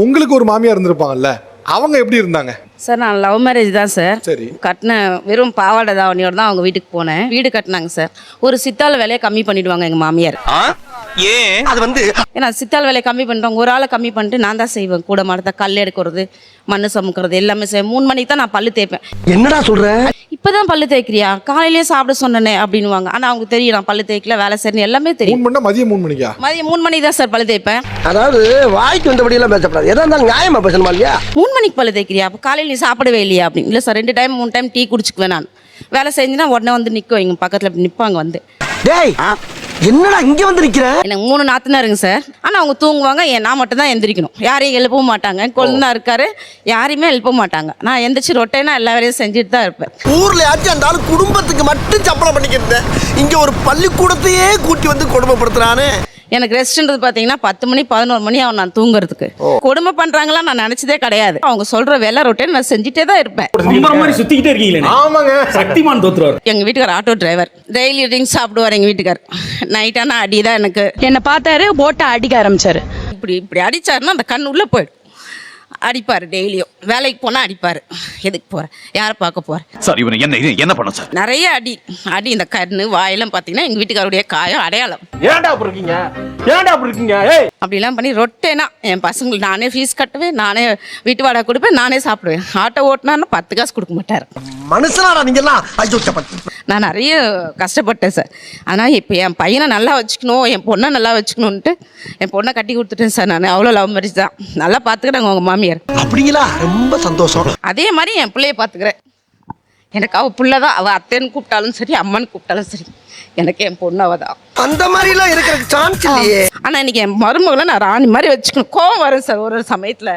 உங்களுக்கு ஒரு மாமியார் இருந்திருப்பாங்கல்ல, அவங்க எப்படி இருந்தாங்க? சார் நான் லவ் மேரேஜ் தான் சார். சரி. கட்டின வெறும் பாவாடை தாவணியோட தான் அவங்க வீட்டுக்கு போனேன். வீடு கட்டினாங்க சார். ஒரு சித்தாள் விலையை கம்மி பண்ணிடுவாங்க எங்கள் மாமியார். ஏன் அது வந்து ஏன்னா சித்தாள் விலையை கம்மி பண்ணிட்டாங்க. ஒரு ஆளை கம்மி பண்ணிட்டு நான் தான் செய்வேன். கூட மாடத்தை கல் எடுக்கிறது, மண் சமுக்கிறது எல்லாமே செய்வேன். 3 மணிக்கு தான் நான் பல்லு தேய்ப்பேன். என்னடா சொல்ற? இப்போதான் பல்லு தேய்க்கிறியா, காலையிலேயே சாப்பிட சொன்னேனே அப்படின்னுவாங்க. ஆனால் அவங்க தெரியும் நான் பல்லு தேய்க்கல, வேலை செய்யணும் எல்லாமே 3 தெரியும். மணினா மதியம் 3 மணிக்கா? மதியம் 3 மணிக்கு தான் சார் பல்லு தேய்ப்பேன். அதாவது வாய்க்கு வந்தபடியெல்லாம் பேசப்படாது. எதா இருந்தாலும் நியாயமா பேசணுமா இல்லையா? 3 மணிக்கு பல்லு தேய்க்கிறியா, அப்போ காலையில் நீ சாப்பிடவே இல்லையா அப்படின்னு. இல்லை சார் 2 டைம் 3 டைம் டீ குடிச்சுக்குவேன் நான். வேலை செஞ்சுன்னா உடனே வந்து நிற்கும் எங்கள் பக்கத்தில் அப்படி நிற்பாங்க வந்து. டேய் என்னடா இங்க வந்து நிக்கிற? எனக்கு 3 நாத்தனாருங்க சார். ஆனால் அவங்க தூங்குவாங்க, நான் மட்டும் தான் எந்திரிக்கணும். யாரையும் எழுப்பவும் மாட்டாங்க. கொழுந்தா இருக்காரு, யாரையுமே எழுப்ப மாட்டாங்க. நான் எந்திரிச்சு ரொட்டேனா எல்லா வேலையும் செஞ்சுட்டு தான் இருப்பேன். ஊர்ல ஆச்சு அந்த ஆளு குடும்பத்துக்கு மட்டும் சம்பளம் பண்ணிக்கிட்டு இங்க ஒரு பள்ளிக்கூடத்தையே கூட்டி வந்து கொடுமைப்படுத்துறானே. எனக்கு ரெஸ்ட்ன்றது பார்த்தீங்கன்னா 10 மணி 11 மணி ஆகும் நான் தூங்குறதுக்கு. கொடுமை பண்ணுறாங்களா நான் நினச்சதே கிடையாது. அவங்க சொல்கிற வேலை ரொட்டேன் நான் செஞ்சுட்டே தான் இருப்பேன். மாதிரி சுத்திக்கிட்டே இருக்கீங்களே. ஆமாங்க, சக்திமான் தோத்துருவார். எங்கள் வீட்டுக்கார் ஆட்டோ டிரைவர். டெய்லி ட்ரிங்க்ஸ் சாப்பிடுவார் எங்கள் வீட்டுக்கார். நைட்டானா அடி தான் எனக்கு. என்னை பார்த்தாரு, போட்டை அடிக்க ஆரம்பிச்சாரு. இப்படி அடிச்சாருன்னா அந்த கண் உள்ளே போயிடும். அடிப்பார். டெய்லியும் வேலைக்கு போனால் அடிப்பார். எதுக்கு போகிறேன், யாரை பார்க்க போகிறேன் சார், இவனை என்ன பண்ண சார்? நிறைய அடி இந்த கண்ணு வாயெல்லாம் பார்த்தீங்கன்னா எங்கள் வீட்டுக்காருடைய காயம் அடையாளம். ஏன்டா அப்படி இருக்கீங்க, ஏன்டா அப்படி இருக்கீங்க? அப்படிலாம் பண்ணி ரொட்டேனா என் பசங்களுக்கு நானே ஃபீஸ் கட்டுவேன், நானே வீட்டு வாடகை கொடுப்பேன், நானே சாப்பிடுவேன். ஆட்டோ ஓட்டினார்னா 10 காசு கொடுக்க மாட்டார். மனுஷனாடா நீங்கெல்லாம். நான் நிறைய கஷ்டப்பட்டேன் சார். ஆனால் இப்போ என் பையனை நல்லா வச்சுக்கணும், என் பொண்ணை நல்லா வச்சுக்கணுன்ட்டு என் பொண்ணை கட்டி கொடுத்துட்டேன் சார். நான் அவ்வளோ லவ் மேரேஜ் தான். நல்லா பார்த்துக்கிட்டாங்க உங்கள் மாமியார். அப்படிங்களா? ரொம்ப சந்தோஷம். அதே மாதிரி என் பிள்ளைய பார்த்துக்கிறேன். எனக்கு அவள் பிள்ளை தான். அவள் அத்தைன்னு கூப்பிட்டாலும் சரி, அம்மன்னு கூப்பிட்டாலும் சரி, எனக்கு என் பொண்ணு அவள் தான். அந்த மாதிரிலாம் இருக்கிறதுக்கு சான்ஸ் இல்லையே. ஆனால் இன்னைக்கு என் மருமகளை நான் ராணி மாதிரி வச்சுக்கணும். கோவம் வரும் சார் ஒரு சமயத்தில்.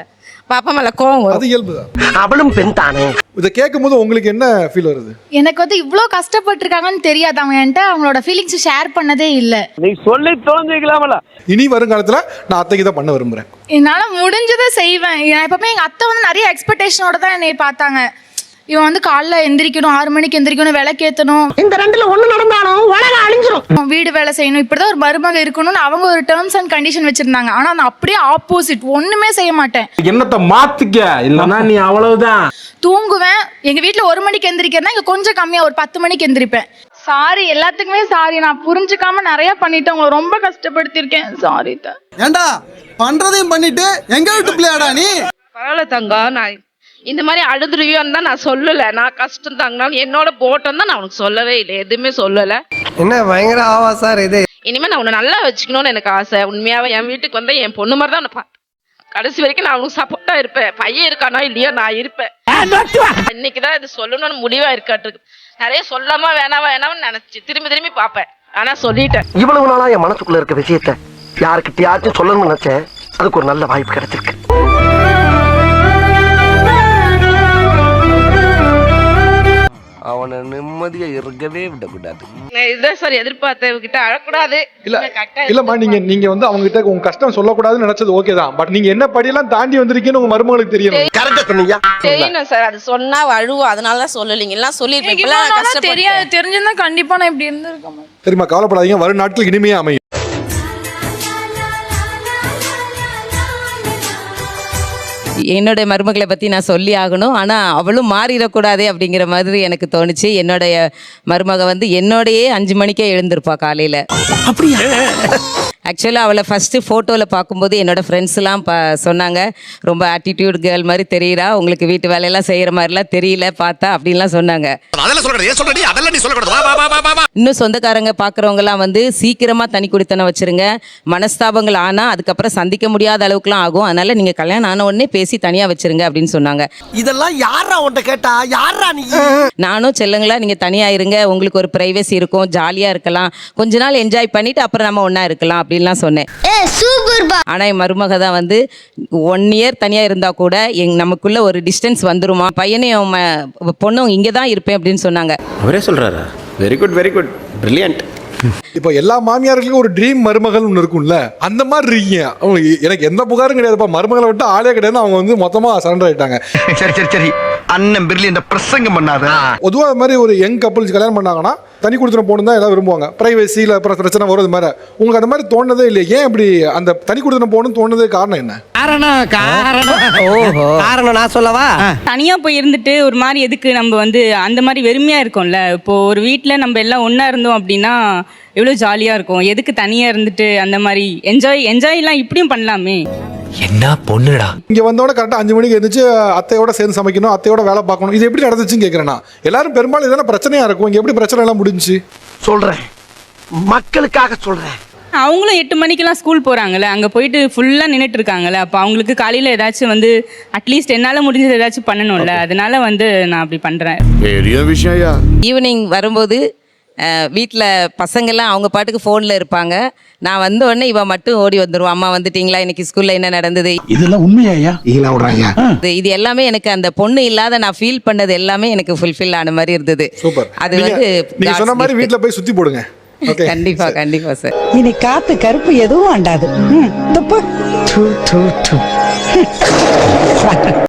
பாப்பா மேலே கோவம் வரும். அது இயல்புதான். அவளும் பெண் தானே. இதை கேட்கும் போது உங்களுக்கு என்ன ஃபீல் வருது? எனக்கு வந்து இவ்வளோ கஷ்டப்பட்டிருக்காங்கன்னு தெரியாது. அவங்க என்கிட்ட அவங்களோட ஃபீலிங்ஸ் ஷேர் பண்ணதே இல்லை. நீ சொல்லி தோன்றிக்கலாமல. இனி வருங்காலத்துல நான் அத்தைக்கு தான் பண்ண விரும்புறேன். என்னால் முடிஞ்சதை செய்வேன். எப்பவுமே எங்கள் அத்தை வந்து நிறைய எக்ஸ்பெக்டேஷனோட தான் என்னை பார்த்தாங்க. இவன் வந்து காலைல எந்திரிக்கணும், 6 மணிக்கு எந்திரிக்கணும், விளக்கேற்றணும், இந்த ரெண்டுல ஒண்ணு நடந்தாலும் உலகம் அழிஞ்சிரும், வீடு வேலை செய்யணும், இப்படிதான் ஒரு மருமக இருக்கணும்னு அவங்க ஒரு டேர்ம்ஸ் அண்ட் கண்டிஷன் வச்சிருந்தாங்க. ஆனால் நான் அப்படியே ஆப்போசிட், ஒண்ணுமே செய்ய மாட்டேன். என்னத்த மாத்துக்க, இல்லன்னா நீ அவ்வளவுதான். தூங்குவேன். எங்க வீட்டில் 1 மணிக்கு எந்திரிக்கிறேன்னா இங்கே கொஞ்சம் கம்மியாக ஒரு 10 மணிக்கு எந்திரிப்பேன். சாரி, எல்லாத்துக்குமே சாரி. நான் புரிஞ்சுக்காம நிறைய பண்ணிட்டேன், உங்களை ரொம்ப கஷ்டப்படுத்திருக்கேன். சாரி தான். ஏண்டா பண்றதையும் பண்ணிட்டு எங்க வீட்டு பிள்ளையாடா நீ? பரவாயில்ல தங்கம், நான் இந்த மாதிரி அழுதுருவியோன்னு தான் நான் சொல்லலை. நான் கஷ்டம் தாங்கினாலும் என்னோட போட்டம் தான் நான் உனக்கு சொல்லவே இல்லை, எதுவுமே சொல்லலை. என்ன பயங்கர ஆவா சார் இது. இனிமேல் நான் உன்னை நல்லா வச்சுக்கணும்னு எனக்கு ஆசை. உண்மையாகவே என் வீட்டுக்கு வந்தால் என் பொண்ணு மாதிரி தான் நான் கடைசி வரைக்கும் நான் அவனுக்கு சப்போர்ட்டாக இருப்பேன். பையன் இருக்கானோ இல்லையோ நான் இருப்பேன். இன்னைக்கு தான் இது சொல்லணும்னு முடிவாக இருக்காட்டு. நிறைய சொல்லாம வேணாம்னு நினைச்சு திரும்பி பார்ப்பேன். ஆனா சொல்லிட்டேன். இவ்வளவு நாளா என் மனசுக்குள்ள இருக்க விஷயத்த யாருக்கிட்டயாச்சும் சொல்லணும்னு நினைச்சேன். அதுக்கு ஒரு நல்ல வாய்ப்பு கிடைச்சிருக்கு. அவனை நிம்மதியா இருக்கவே விடக்கூடாது. இதுதான் சார் எதிர்பார்த்தேன். கிட்ட அழக்கூடாது. இல்லம்மா, நீங்க வந்து அவங்க கிட்ட உங்க கஷ்டம் சொல்லக்கூடாதுன்னு நினைச்சது ஓகே தான். பட் நீங்க என்ன படியெல்லாம் தாண்டி வந்திருக்கீங்கன்னு உங்க மருமகளுக்கு தெரியணும். கரெக்டா சொன்னீங்க. தெரியணும் சார், அது சொன்னா அழுவும். அதனாலதான் சொல்லலீங்க, எல்லாம் சொல்லிருப்பேன். தெரியாது, தெரிஞ்சிருந்தா கண்டிப்பா நான் இப்படி இருந்திருக்க மாட்டேன். சரிம்மா, கவலைப்படாதீங்க. வரும் நாட்கள் இனிமையா அமையும். என்னோட மருமகளை பற்றி நான் சொல்லி ஆகணும். ஆனால் அவளும் மாறிடக்கூடாதே அப்படிங்கிற மாதிரி எனக்கு தோணுச்சு. என்னுடைய மருமக வந்து என்னோடையே 5 மணிக்கே எழுந்திருப்பா காலையில். அப்படியா? ஆக்சுவலாக அவளை ஃபஸ்ட்டு ஃபோட்டோவில் பார்க்கும்போது என்னோடய ஃப்ரெண்ட்ஸ்லாம் சொன்னாங்க, ரொம்ப ஆட்டிடியூட் கேர்ள் மாதிரி தெரியுறா, உங்களுக்கு வீட்டு வேலையெல்லாம் செய்கிற மாதிரிலாம் தெரியல பார்த்தா அப்படின்லாம் சொன்னாங்க. இன்னும் சொந்தக்காரங்க பார்க்குறவங்கலாம் வந்து சீக்கிரமாக தனி குடித்தனம் வச்சுருங்க, மனஸ்தாபங்கள் ஆனால் அதுக்கப்புறம் சந்திக்க முடியாத அளவுக்குலாம் ஆகும், அதனால் நீங்கள் கல்யாணம் ஆன உடனே பேசி தனியாக வச்சுருங்க அப்படின்னு சொன்னாங்க. இதெல்லாம் யாரா உன்கிட்ட கேட்டா? யாரா நீ? நானும் செல்லுங்களா, நீங்கள் தனியாக இருங்க, உங்களுக்கு ஒரு ப்ரைவசி இருக்கும், ஜாலியாக இருக்கலாம், கொஞ்ச நாள் என்ஜாய் பண்ணிவிட்டு அப்புறம் நம்ம ஒன்றா இருக்கலாம் அப்படின்லாம் சொன்னேன். ஆனால் என் மருமக தான் வந்து 1 இயர் தனியாக இருந்தால் கூட நமக்குள்ள ஒரு டிஸ்டன்ஸ் வந்துருமா, பையனையும் பொண்ணும் இங்கே தான் இருப்பேன் அப்படின்னு சொன்னாங்க. அவரே சொல்றாரா? Very good, very good, brilliant. இப்போ எல்லா மாமியார்களுக்கும் ஒரு ட்ரீம் மருமகள் ஒன்று இருக்கும்ல, அந்த மாதிரி இருக்கீங்க. அவங்க எனக்கு எந்த புகாரும் கிடையாதுப்பா, மருமகளை விட்டு ஆளே கிடையாது, அவங்க வந்து மொத்தமாக சரண்டர் ஆகிட்டாங்க. சரி சரி சரி, அண்ணன் பிரில்லியன்ட் பிரசங்கம் பண்ணாத. பொதுவா அது மாதிரி ஒரு யங் கப்பல்ஸ் கல்யாணம் பண்ணாங்கன்னா தனி குடித்தனம் போகணும் தான் எல்லாரும் விரும்புவாங்க. பிரைவசியில் பிரச்சனை வருது மாதிரி உங்களுக்கு அந்த மாதிரி தோணுதே இல்லையா? ஏன் இப்படி அந்த தனி குடித்தனம் போகணும்னு தோணுதே காரணம் என்ன? காரணம் நான் சொல்லவா? தனியா போய் இருந்துட்டு ஒரு மாதிரி எதுக்கு நம்ம வந்து அந்த மாதிரி வெறுமையா இருக்கும்ல. இப்போ ஒரு வீட்ல நம்ம எல்லாம் ஒண்ணா இருந்தோம் அப்படின்னா எவ்வளவு ஜாலியா இருக்கும். எதுக்கு தனியா இருந்துட்டு அந்த மாதிரி என்ஜாய் எல்லாம் இப்படியும் பண்ணலாமே. என்ன பொண்ணுடா. இங்க வந்தோட கரெக்டா 5 மணிக்கு எழுந்திரிச்சு அத்தையோட சேர்ந்து சமைக்கணும், அத்தையோட வேலை பார்க்கணும். இது எப்படி நடந்துச்சுன்னு கேட்கறேன்னா எல்லாரும் பெரும்பாலும் இதெல்லாம் பிரச்சனையா இருக்கும். இங்க எப்படி பிரச்சனை எல்லாம் முடிஞ்சுச்சு? சொல்றேன், மக்களுக்காக சொல்றேன். அவங்களும் 8 மணிக்கெல்லாம் ஸ்கூல் போறாங்கல்ல, அங்க போயிட்டு ஃபுல்லா நின்னுட்டு இருக்காங்கல்ல. அப்ப அவங்களுக்கு காலையில ஏதாச்சும் வந்து அட்லீஸ்ட் என்னால முடிஞ்சது ஏதாச்சும் பண்ணணும்ல. அதனால வந்து நான் அப்படி பண்றேன். பெரிய விஷயம். ஈவினிங் வரும்போது வீட்டில் பசங்கள்லாம் அவங்க பாட்டுக்கு ஃபோனில் இருப்பாங்க. நான் வந்த உடனே இவன் மட்டும் ஓடி வந்துடுவான். அம்மா வந்துட்டீங்களா, இன்னைக்கு ஸ்கூலில் என்ன நடந்தது, இதெல்லாம் உண்மையா? இது எல்லாமே எனக்கு அந்த பொண்ணு இல்லாத நான் ஃபீல் பண்ணது எல்லாமே எனக்கு ஃபுல்ஃபில் ஆன மாதிரி இருந்தது. சூப்பர். அது வந்து நீங்க சொன்ன மாதிரி வீட்ல போய் சுத்தி போடுங்க. Okay. கண்டிப்பா கண்டிப்பா சார். இனி காத்து கருப்பு எதுவும் ஆண்டாது.